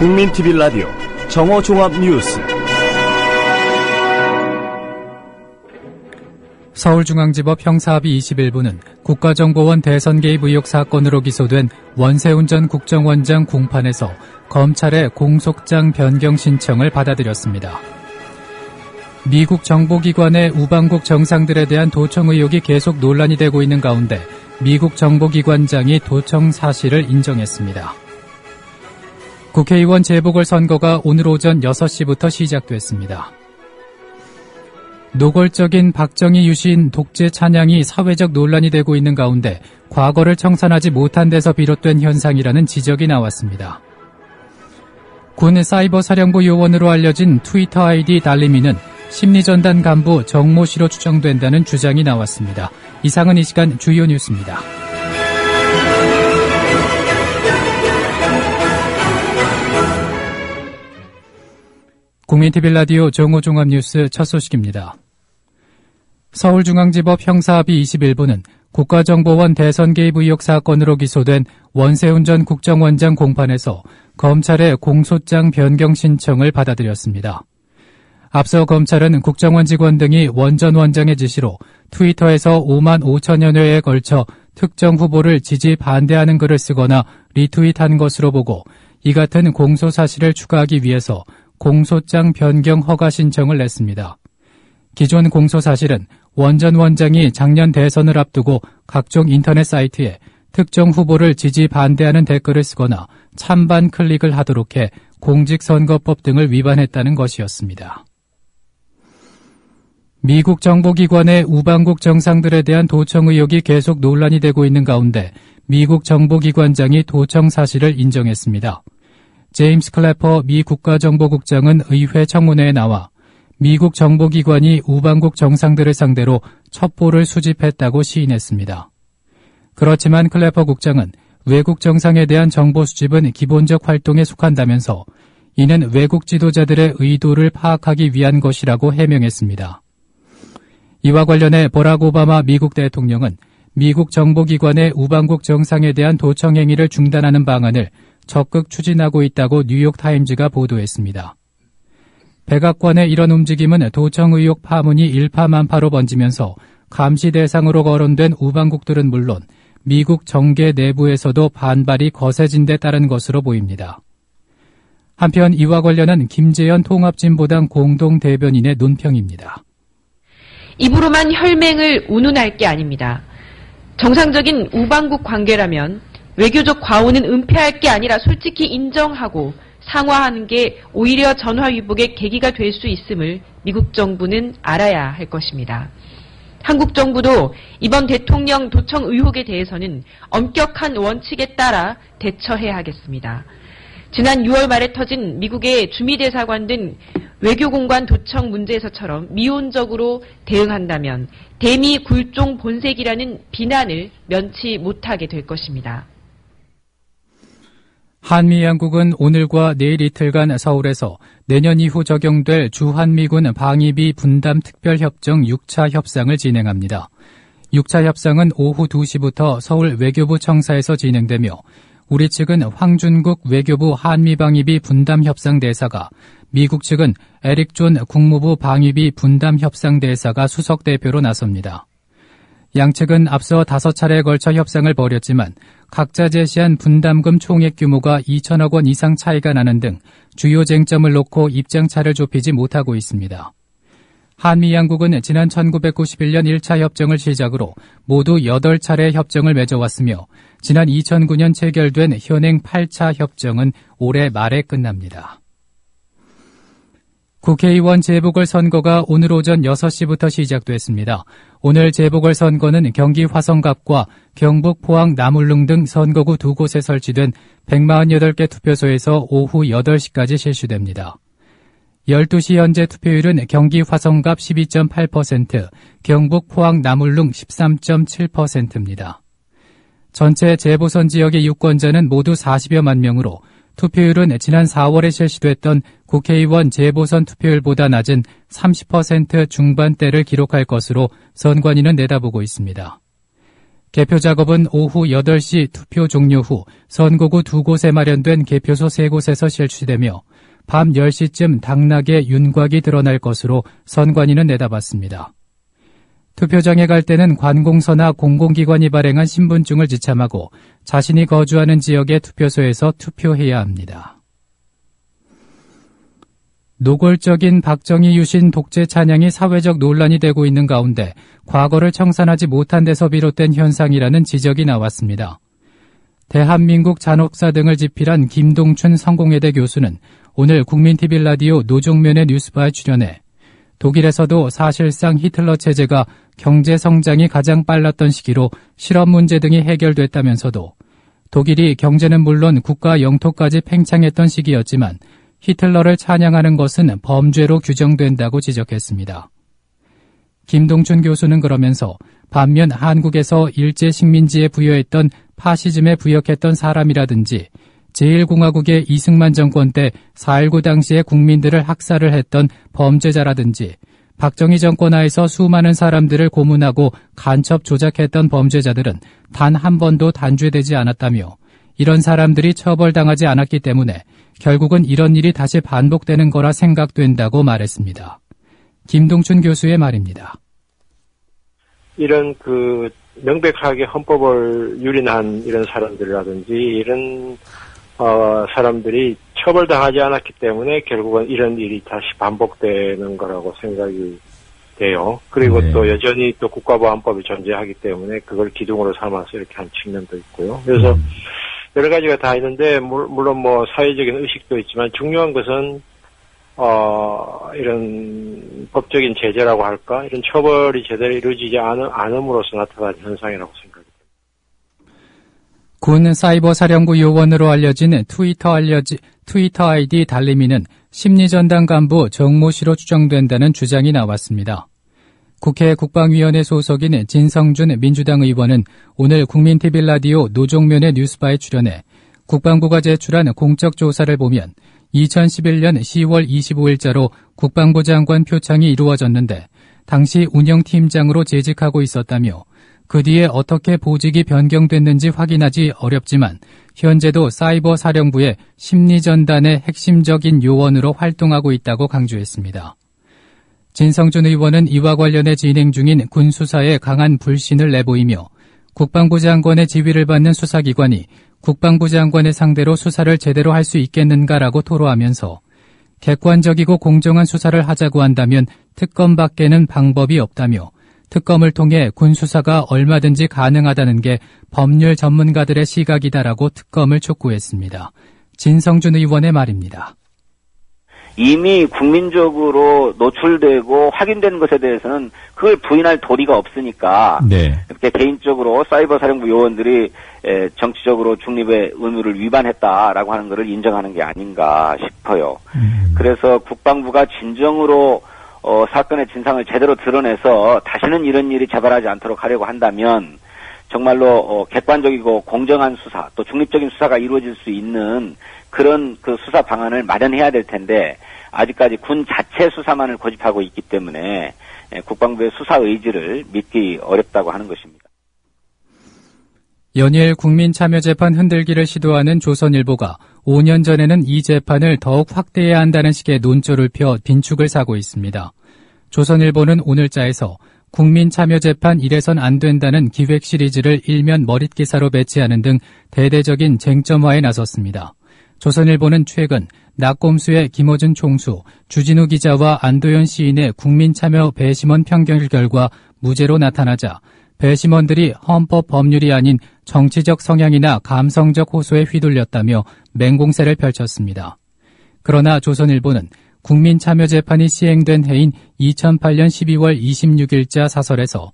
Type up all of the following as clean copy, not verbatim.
국민TV 라디오 정오종합뉴스. 서울중앙지법 형사합의 21부는 국가정보원 대선 개입 의혹 사건으로 기소된 원세훈 전 국정원장 공판에서 검찰의 공소장 변경 신청을 받아들였습니다. 미국 정보기관의 우방국 정상들에 대한 도청 의혹이 계속 논란이 되고 있는 가운데 미국 정보기관장이 도청 사실을 인정했습니다. 국회의원 재보궐선거가 오늘 오전 6시부터 시작됐습니다. 노골적인 박정희 유신 독재 찬양이 사회적 논란이 되고 있는 가운데 과거를 청산하지 못한 데서 비롯된 현상이라는 지적이 나왔습니다. 군 사이버사령부 요원으로 알려진 트위터 아이디 달리미는 심리전단 간부 정모 씨로 추정된다는 주장이 나왔습니다. 이상은 이 시간 주요 뉴스입니다. 국민TV 라디오 정오종합뉴스 첫 소식입니다. 서울중앙지법 형사합의 21부는 국가정보원 대선 개입 의혹 사건으로 기소된 원세훈 전 국정원장 공판에서 검찰의 공소장 변경 신청을 받아들였습니다. 앞서 검찰은 국정원 직원 등이 원 전 원장의 지시로 트위터에서 5만 5천여 회에 걸쳐 특정 후보를 지지 반대하는 글을 쓰거나 리트윗한 것으로 보고 이 같은 공소 사실을 추가하기 위해서 공소장 변경 허가 신청을 냈습니다. 기존 공소 사실은 원 전 원장이 작년 대선을 앞두고 각종 인터넷 사이트에 특정 후보를 지지 반대하는 댓글을 쓰거나 찬반 클릭을 하도록 해 공직선거법 등을 위반했다는 것이었습니다. 미국 정보기관의 우방국 정상들에 대한 도청 의혹이 계속 논란이 되고 있는 가운데 미국 정보기관장이 도청 사실을 인정했습니다. 제임스 클래퍼 미 국가정보국장은 의회 청문회에 나와 미국 정보기관이 우방국 정상들을 상대로 첩보를 수집했다고 시인했습니다. 그렇지만 클래퍼 국장은 외국 정상에 대한 정보 수집은 기본적 활동에 속한다면서 이는 외국 지도자들의 의도를 파악하기 위한 것이라고 해명했습니다. 이와 관련해 버락 오바마 미국 대통령은 미국 정보기관의 우방국 정상에 대한 도청 행위를 중단하는 방안을 적극 추진하고 있다고 뉴욕타임즈가 보도했습니다. 백악관의 이런 움직임은 도청 의혹 파문이 일파만파로 번지면서 감시 대상으로 거론된 우방국들은 물론 미국 정계 내부에서도 반발이 거세진 데 따른 것으로 보입니다. 한편 이와 관련한 김재현 통합진보당 공동대변인의 논평입니다. 입으로만 혈맹을 운운할 게 아닙니다. 정상적인 우방국 관계라면 외교적 과오는 은폐할 게 아니라 솔직히 인정하고 상화하는 게 오히려 전화위복의 계기가 될 수 있음을 미국 정부는 알아야 할 것입니다. 한국 정부도 이번 대통령 도청 의혹에 대해서는 엄격한 원칙에 따라 대처해야 하겠습니다. 지난 6월 말에 터진 미국의 주미대사관 등 외교공관 도청 문제에서처럼 미온적으로 대응한다면 대미 굴종 본색이라는 비난을 면치 못하게 될 것입니다. 한미 양국은 오늘과 내일 이틀간 서울에서 내년 이후 적용될 주한미군 방위비 분담 특별협정 6차 협상을 진행합니다. 6차 협상은 오후 2시부터 서울 외교부 청사에서 진행되며 우리 측은 황준국 외교부 한미방위비 분담협상대사가, 미국 측은 에릭 존 국무부 방위비 분담협상대사가 수석대표로 나섭니다. 양측은 앞서 5차례에 걸쳐 협상을 벌였지만 각자 제시한 분담금 총액 규모가 2천억 원 이상 차이가 나는 등 주요 쟁점을 놓고 입장차를 좁히지 못하고 있습니다. 한미 양국은 지난 1991년 1차 협정을 시작으로 모두 8차례 협정을 맺어왔으며 지난 2009년 체결된 현행 8차 협정은 올해 말에 끝납니다. 국회의원 재보궐선거가 오늘 오전 6시부터 시작됐습니다. 오늘 재보궐선거는 경기 화성갑과 경북 포항 남울릉 등 선거구 2곳에 설치된 148개 투표소에서 오후 8시까지 실시됩니다. 12시 현재 투표율은 경기 화성갑 12.8%, 경북 포항 남울릉 13.7%입니다. 전체 재보선 지역의 유권자는 모두 40여만 명으로 투표율은 지난 4월에 실시됐던 국회의원 재보선 투표율보다 낮은 30% 중반대를 기록할 것으로 선관위는 내다보고 있습니다. 개표 작업은 오후 8시 투표 종료 후 선거구 2곳에 마련된 개표소 3곳에서 실시되며 밤 10시쯤 당락의 윤곽이 드러날 것으로 선관위는 내다봤습니다. 투표장에 갈 때는 관공서나 공공기관이 발행한 신분증을 지참하고 자신이 거주하는 지역의 투표소에서 투표해야 합니다. 노골적인 박정희 유신 독재 찬양이 사회적 논란이 되고 있는 가운데 과거를 청산하지 못한 데서 비롯된 현상이라는 지적이 나왔습니다. 대한민국 잔혹사 등을 집필한 김동춘 성공회대 교수는 오늘 국민TV 라디오 노종면의 뉴스바에 출연해 독일에서도 사실상 히틀러 체제가 경제 성장이 가장 빨랐던 시기로 실업 문제 등이 해결됐다면서도 독일이 경제는 물론 국가 영토까지 팽창했던 시기였지만 히틀러를 찬양하는 것은 범죄로 규정된다고 지적했습니다. 김동춘 교수는 그러면서 반면 한국에서 일제 식민지에 부여했던 파시즘에 부역했던 사람이라든지 제1공화국의 이승만 정권 때 4.19 당시에 국민들을 학살을 했던 범죄자라든지 박정희 정권 하에서 수많은 사람들을 고문하고 간첩 조작했던 범죄자들은 단 한 번도 단죄되지 않았다며 이런 사람들이 처벌당하지 않았기 때문에 결국은 이런 일이 다시 반복되는 거라 생각된다고 말했습니다. 김동춘 교수의 말입니다. 이런 명백하게 헌법을 유린한 이런 사람들이라든지 이런 사람들이 처벌당하지 않았기 때문에 결국은 이런 일이 다시 반복되는 거라고 생각이 돼요. 그리고 네. 또 여전히 또 국가보안법이 존재하기 때문에 그걸 기둥으로 삼아서 이렇게 한 측면도 있고요. 그래서 여러 가지가 다 있는데 물론 뭐 사회적인 의식도 있지만 중요한 것은 이런 법적인 제재라고 할까 이런 처벌이 제대로 이루어지지 않음으로써 나타난 현상이라고 생각합니다. 군 사이버 사령부 요원으로 알려진 트위터 아이디 달리미는 심리전단 간부 정모 씨로 추정된다는 주장이 나왔습니다. 국회 국방위원회 소속인 진성준 민주당 의원은 오늘 국민TV 라디오 노종면의 뉴스바에 출연해 국방부가 제출한 공적 조사를 보면 2011년 10월 25일자로 국방부 장관 표창이 이루어졌는데 당시 운영팀장으로 재직하고 있었다며 그 뒤에 어떻게 보직이 변경됐는지 확인하기 어렵지만 현재도 사이버 사령부의 심리전단의 핵심적인 요원으로 활동하고 있다고 강조했습니다. 진성준 의원은 이와 관련해 진행 중인 군 수사에 강한 불신을 내보이며 국방부 장관의 지휘를 받는 수사기관이 국방부 장관의 상대로 수사를 제대로 할 수 있겠는가라고 토로하면서 객관적이고 공정한 수사를 하자고 한다면 특검밖에는 방법이 없다며 특검을 통해 군 수사가 얼마든지 가능하다는 게 법률 전문가들의 시각이다라고 특검을 촉구했습니다. 진성준 의원의 말입니다. 이미 국민적으로 노출되고 확인된 것에 대해서는 그걸 부인할 도리가 없으니까 네. 이렇게 개인적으로 사이버 사령부 요원들이 정치적으로 중립의 의무를 위반했다라고 하는 것을 인정하는 게 아닌가 싶어요. 그래서 국방부가 진정으로 사건의 진상을 제대로 드러내서 다시는 이런 일이 재발하지 않도록 하려고 한다면 정말로 객관적이고 공정한 수사 또 중립적인 수사가 이루어질 수 있는 그런 그 수사 방안을 마련해야 될 텐데 아직까지 군 자체 수사만을 고집하고 있기 때문에 국방부의 수사 의지를 믿기 어렵다고 하는 것입니다. 연일 국민참여재판 흔들기를 시도하는 조선일보가 5년 전에는 이 재판을 더욱 확대해야 한다는 식의 논조를 펴 빈축을 사고 있습니다. 조선일보는 오늘자에서 국민참여재판 이래선 안 된다는 기획 시리즈를 일면 머릿기사로 배치하는 등 대대적인 쟁점화에 나섰습니다. 조선일보는 최근 낙곰수의 김어준 총수, 주진우 기자와 안도현 시인의 국민참여 배심원 편결 결과 무죄로 나타나자 배심원들이 헌법 법률이 아닌 정치적 성향이나 감성적 호소에 휘둘렸다며 맹공세를 펼쳤습니다. 그러나 조선일보는 국민참여재판이 시행된 해인 2008년 12월 26일자 사설에서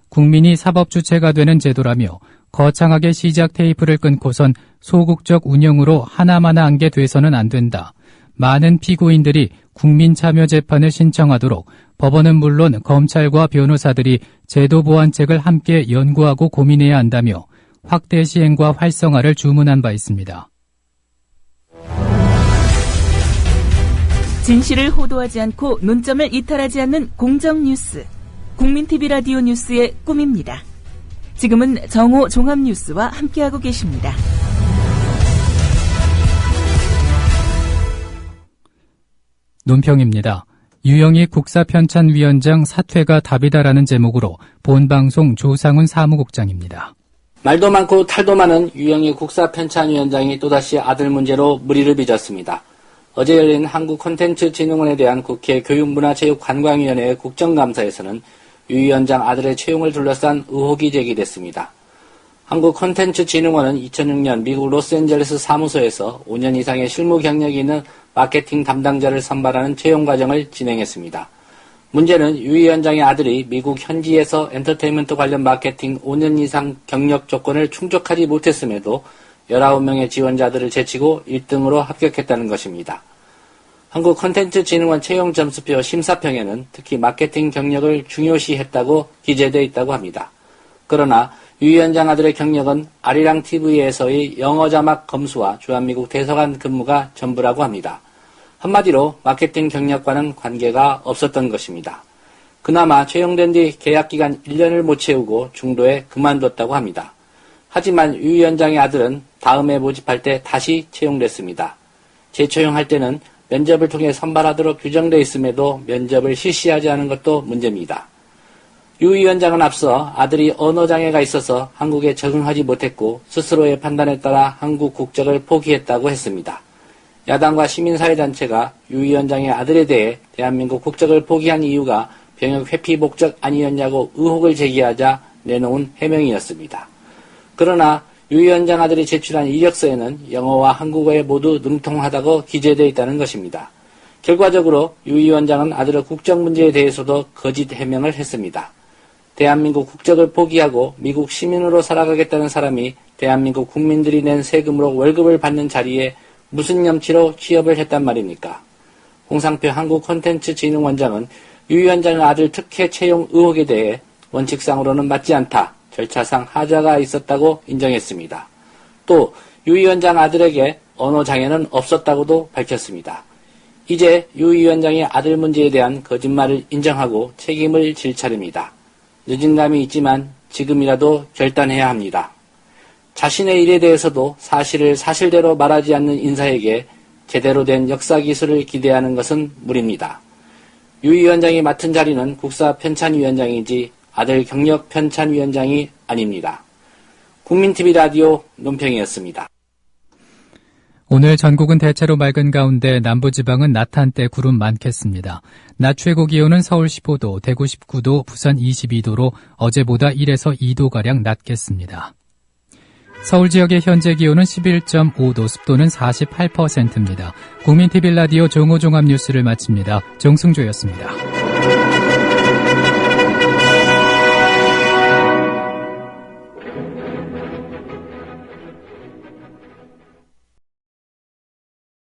국민이 사법주체가 되는 제도라며 거창하게 시작 테이프를 끊고선 소극적 운영으로 하나마나 한 게 돼서는 안 된다. 많은 피고인들이 국민참여재판을 신청하도록 법원은 물론 검찰과 변호사들이 제도 보완책을 함께 연구하고 고민해야 한다며 확대 시행과 활성화를 주문한 바 있습니다. 진실을 호도하지 않고 논점을 이탈하지 않는 공정뉴스. 국민TV 라디오 뉴스의 꿈입니다. 지금은 정오 종합뉴스와 함께하고 계십니다. 논평입니다. 유영희 국사편찬위원장 사퇴가 답이다라는 제목으로 본방송 조상훈 사무국장입니다. 말도 많고 탈도 많은 유영희 국사편찬위원장이 또다시 아들 문제로 물의를 빚었습니다. 어제 열린 한국콘텐츠진흥원에 대한 국회 교육문화체육관광위원회 국정감사에서는 유 위원장 아들의 채용을 둘러싼 의혹이 제기됐습니다. 한국콘텐츠진흥원은 2006년 미국 로스앤젤레스 사무소에서 5년 이상의 실무 경력이 있는 마케팅 담당자를 선발하는 채용 과정을 진행했습니다. 문제는 유 위원장의 아들이 미국 현지에서 엔터테인먼트 관련 마케팅 5년 이상 경력 조건을 충족하지 못했음에도 19명의 지원자들을 제치고 1등으로 합격했다는 것입니다. 한국콘텐츠진흥원 채용점수표 심사평에는 특히 마케팅 경력을 중요시했다고 기재되어 있다고 합니다. 그러나 유 위원장 아들의 경력은 아리랑TV에서의 영어 자막 검수와 주한미국 대사관 근무가 전부라고 합니다. 한마디로 마케팅 경력과는 관계가 없었던 것입니다. 그나마 채용된 뒤 계약기간 1년을 못 채우고 중도에 그만뒀다고 합니다. 하지만 유 위원장의 아들은 다음에 모집할 때 다시 채용됐습니다. 재채용할 때는 면접을 통해 선발하도록 규정되어 있음에도 면접을 실시하지 않은 것도 문제입니다. 유 위원장은 앞서 아들이 언어장애가 있어서 한국에 적응하지 못했고 스스로의 판단에 따라 한국 국적을 포기했다고 했습니다. 야당과 시민사회단체가 유 위원장의 아들에 대해 대한민국 국적을 포기한 이유가 병역 회피 목적 아니었냐고 의혹을 제기하자 내놓은 해명이었습니다. 그러나 유 위원장 아들이 제출한 이력서에는 영어와 한국어에 모두 능통하다고 기재되어 있다는 것입니다. 결과적으로 유 위원장은 아들의 국적 문제에 대해서도 거짓 해명을 했습니다. 대한민국 국적을 포기하고 미국 시민으로 살아가겠다는 사람이 대한민국 국민들이 낸 세금으로 월급을 받는 자리에 무슨 염치로 취업을 했단 말입니까? 홍상표 한국콘텐츠진흥원장은 유 위원장의 아들 특혜 채용 의혹에 대해 원칙상으로는 맞지 않다. 절차상 하자가 있었다고 인정했습니다. 또 유 위원장 아들에게 언어장애는 없었다고도 밝혔습니다. 이제 유 위원장의 아들 문제에 대한 거짓말을 인정하고 책임을 질 차례입니다. 늦은 감이 있지만 지금이라도 결단해야 합니다. 자신의 일에 대해서도 사실을 사실대로 말하지 않는 인사에게 제대로 된 역사기술을 기대하는 것은 무리입니다. 유 위원장이 맡은 자리는 국사편찬위원장이지 아들 경력편찬위원장이 아닙니다. 국민TV 라디오 논평이었습니다. 오늘 전국은 대체로 맑은 가운데 남부지방은 낮 한때 구름 많겠습니다. 낮 최고 기온은 서울 15도, 대구 19도, 부산 22도로 어제보다 1에서 2도가량 낮겠습니다. 서울 지역의 현재 기온은 11.5도, 습도는 48%입니다. 국민TV 라디오 정오종합뉴스를 마칩니다. 정승조였습니다.